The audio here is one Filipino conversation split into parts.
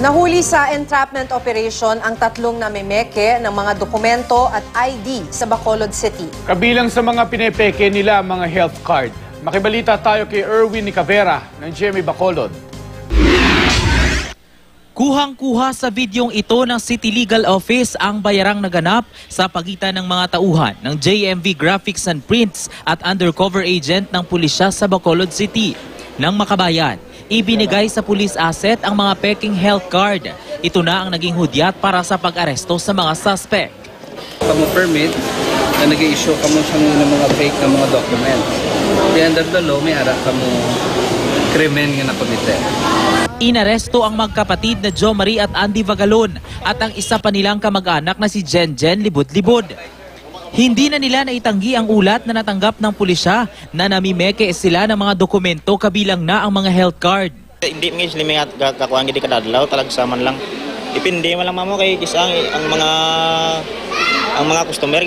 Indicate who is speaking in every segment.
Speaker 1: Nahuli sa entrapment operation ang tatlong namimeke ng mga dokumento at ID sa Bacolod City.
Speaker 2: Kabilang sa mga pinepeke nila ang mga health card. Makibalita tayo kay Erwin Nicavera ng GMA Bacolod.
Speaker 3: Kuhang-kuha sa videong ito ng City Legal Office ang bayarang naganap sa pagitan ng mga tauhan ng JMV Graphics and Prints at undercover agent ng pulisya sa Bacolod City. Nang makabayan, ibinigay sa police asset ang mga peking health card. Ito na ang naging hudyat para sa pag-aresto sa mga suspect.
Speaker 4: Kamu permit na nag-i-issue kamo sa mga fake na mga documents. At the end of the law, may ara kamo krimen nga nakomite.
Speaker 3: Inaresto ang magkapatid na Jo Marie at Andy Vagalon at ang isa pa nilang kamag-anak na si Jen Libod-Libod. Hindi na nila naitanggi ang ulat na natanggap ng pulisya na namimeke sila ng mga dokumento kabilang na ang mga health card.
Speaker 5: Hindi nga sila may kakuhaan hindi kadadlaw, talagsaman lang. Ipindi mo lang mamo kay kisang ang mga customer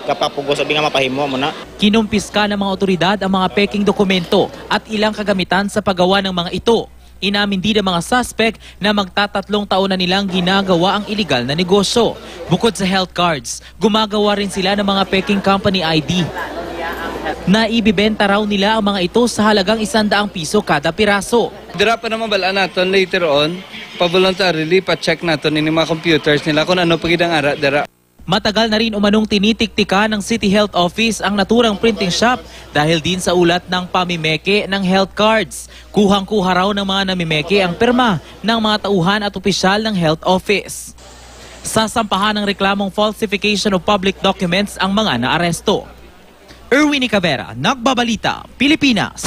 Speaker 5: kapapugo sabi nga mapahimo mo na.
Speaker 3: Kinumpiska ng mga otoridad ang mga peking dokumento at ilang kagamitan sa paggawa ng mga ito. Inamin din ng mga suspect na magtatatlong taon na nilang ginagawa ang iligal na negosyo. Bukod sa health cards, gumagawa rin sila ng mga peking company ID. Naibibenta raw nila ang mga ito sa halagang 100 piso kada piraso.
Speaker 4: Dira pa naman balaan natin later on, pa-voluntarily, pa-check natin yung mga computers nila kung ano pagidang ara dira.
Speaker 3: Matagal na rin umanong tinitiktika ng City Health Office ang naturang printing shop dahil din sa ulat ng pamimeke ng health cards. Kuhang-kuha raw ng mga namimeke ang pirma ng mga tauhan at opisyal ng Health Office. Sasampahan ng reklamong falsification of public documents ang mga naaresto. Erwin Nicavera, Nagbabalita, Pilipinas.